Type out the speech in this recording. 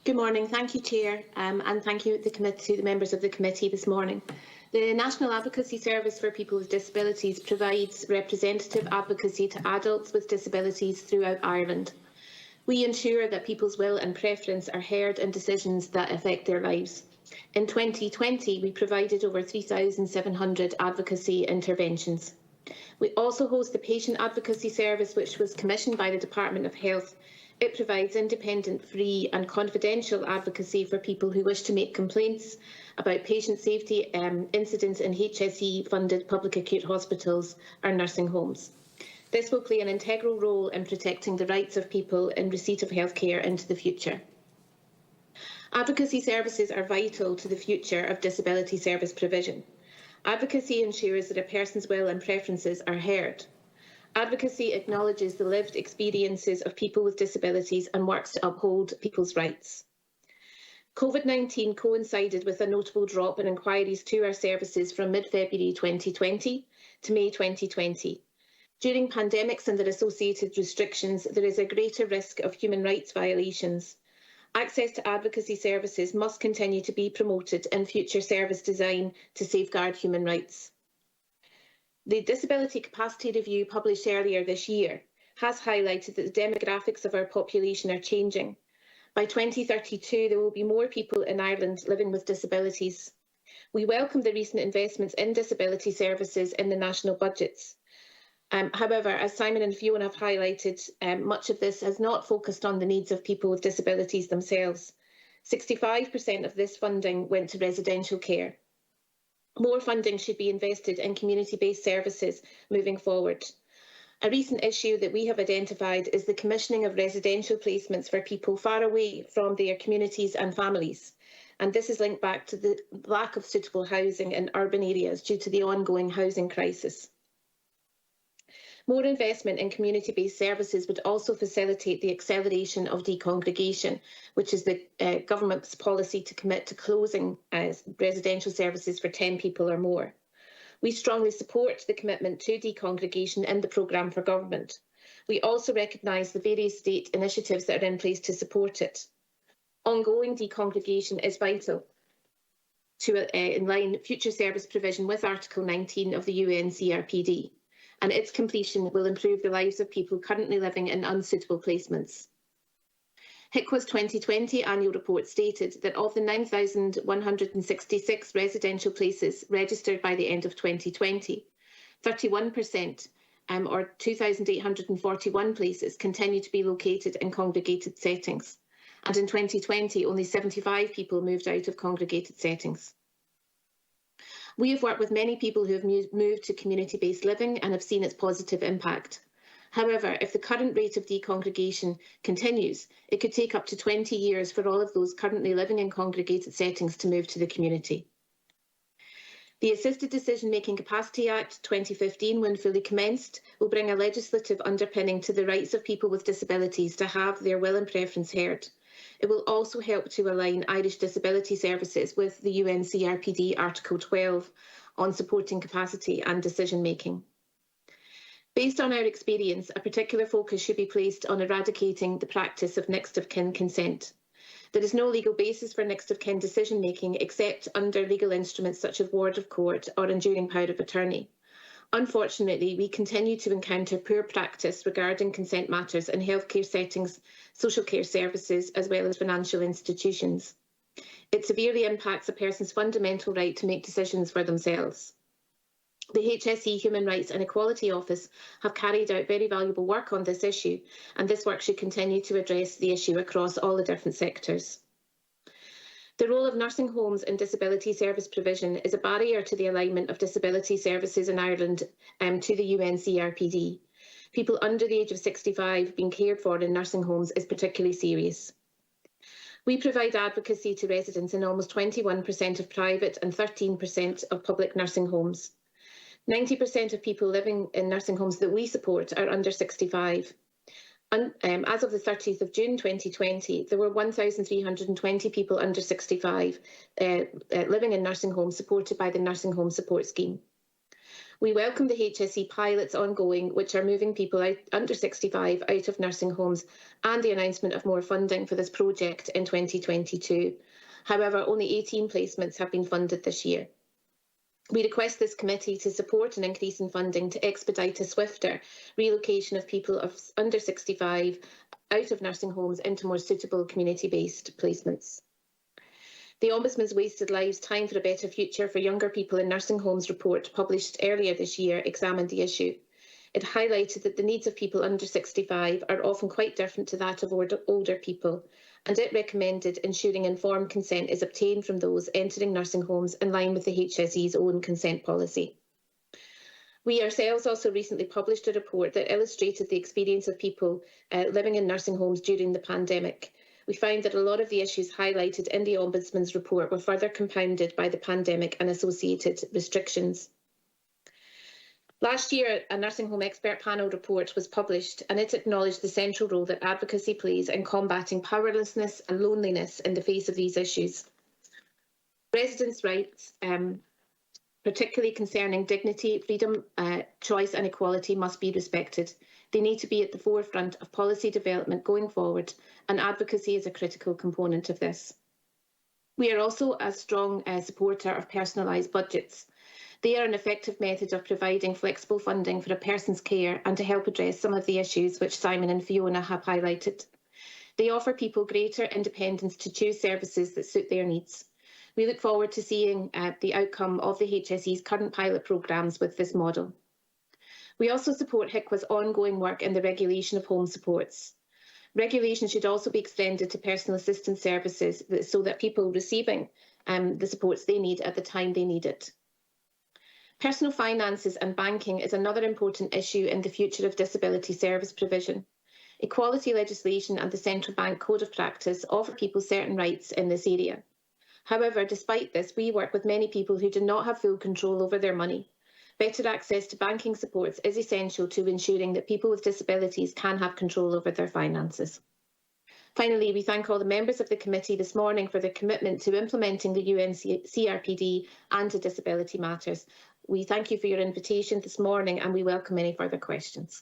Good morning. Thank you, Chair, and thank you to the members of the committee this morning. The National Advocacy Service for People with Disabilities provides representative advocacy to adults with disabilities throughout Ireland. We ensure that people's will and preference are heard in decisions that affect their lives. In 2020, we provided over 3,700 advocacy interventions. We also host the Patient Advocacy Service, which was commissioned by the Department of Health. It provides independent, free and confidential advocacy for people who wish to make complaints about patient safety incidents in HSE-funded public acute hospitals or nursing homes. This will play an integral role in protecting the rights of people in receipt of healthcare into the future. Advocacy services are vital to the future of disability service provision. Advocacy ensures that a person's will and preferences are heard. Advocacy acknowledges the lived experiences of people with disabilities and works to uphold people's rights. COVID-19 coincided with a notable drop in inquiries to our services from mid-February 2020 to May 2020. During pandemics and their associated restrictions, there is a greater risk of human rights violations. Access to advocacy services must continue to be promoted in future service design to safeguard human rights. The Disability Capacity Review published earlier this year has highlighted that the demographics of our population are changing. By 2032, there will be more people in Ireland living with disabilities. We welcome the recent investments in disability services in the national budgets. However, as Simon and Fiona have highlighted, much of this has not focused on the needs of people with disabilities themselves. 65% of this funding went to residential care. More funding should be invested in community-based services moving forward. A recent issue that we have identified is the commissioning of residential placements for people far away from their communities and families. And this is linked back to the lack of suitable housing in urban areas due to the ongoing housing crisis. More investment in community-based services would also facilitate the acceleration of decongregation, which is the government's policy to commit to closing residential services for 10 people or more. We strongly support the commitment to decongregation in the programme for government. We also recognise the various state initiatives that are in place to support it. Ongoing decongregation is vital to align future service provision with Article 19 of the UN CRPD. And its completion will improve the lives of people currently living in unsuitable placements. HICWA's 2020 annual report stated that of the 9,166 residential places registered by the end of 2020, 31%, or 2,841 places, continue to be located in congregated settings. And in 2020, only 75 people moved out of congregated settings. We have worked with many people who have moved to community-based living and have seen its positive impact. However, if the current rate of decongregation continues, it could take up to 20 years for all of those currently living in congregated settings to move to the community. The Assisted Decision-Making Capacity Act 2015, when fully commenced, will bring a legislative underpinning to the rights of people with disabilities to have their will and preference heard. It will also help to align Irish disability services with the UN CRPD Article 12 on supporting capacity and decision-making. Based on our experience, a particular focus should be placed on eradicating the practice of next of kin consent. There is no legal basis for next of kin decision-making except under legal instruments such as ward of court or enduring power of attorney. Unfortunately, we continue to encounter poor practice regarding consent matters in healthcare settings, social care services, as well as financial institutions. It severely impacts a person's fundamental right to make decisions for themselves. The HSE Human Rights and Equality Office have carried out very valuable work on this issue, and this work should continue to address the issue across all the different sectors. The role of nursing homes in disability service provision is a barrier to the alignment of disability services in Ireland to the UN CRPD. People under the age of 65 being cared for in nursing homes is particularly serious. We provide advocacy to residents in almost 21% of private and 13% of public nursing homes. 90% of people living in nursing homes that we support are under 65. As of the 30th of June 2020, there were 1,320 people under 65 living in nursing homes supported by the Nursing Home Support Scheme. We welcome the HSE pilots ongoing, which are moving people under 65 out of nursing homes, and the announcement of more funding for this project in 2022. However, only 18 placements have been funded this year. We request this committee to support an increase in funding to expedite a swifter relocation of people under 65 out of nursing homes into more suitable community-based placements. The Ombudsman's Wasted Lives Time for a Better Future for Younger People in Nursing Homes report, published earlier this year, examined the issue. It highlighted that the needs of people under 65 are often quite different to that of older people, and it recommended ensuring informed consent is obtained from those entering nursing homes in line with the HSE's own consent policy. We ourselves also recently published a report that illustrated the experience of people living in nursing homes during the pandemic. We found that a lot of the issues highlighted in the Ombudsman's report were further compounded by the pandemic and associated restrictions. Last year, a nursing home expert panel report was published, and it acknowledged the central role that advocacy plays in combating powerlessness and loneliness in the face of these issues. Residents' rights, particularly concerning dignity, freedom, choice and equality, must be respected. They need to be at the forefront of policy development going forward, and advocacy is a critical component of this. We are also a strong supporter of personalised budgets. They are an effective method of providing flexible funding for a person's care and to help address some of the issues which Simon and Fiona have highlighted. They offer people greater independence to choose services that suit their needs. We look forward to seeing the outcome of the HSE's current pilot programmes with this model. We also support HICWA's ongoing work in the regulation of home supports. Regulation should also be extended to personal assistance services so that people receiving the supports they need at the time they need it. Personal finances and banking is another important issue in the future of disability service provision. Equality legislation and the Central Bank Code of Practice offer people certain rights in this area. However, despite this, we work with many people who do not have full control over their money. Better access to banking supports is essential to ensuring that people with disabilities can have control over their finances. Finally, we thank all the members of the committee this morning for their commitment to implementing the UN CRPD and to disability matters. We thank you for your invitation this morning, and we welcome any further questions.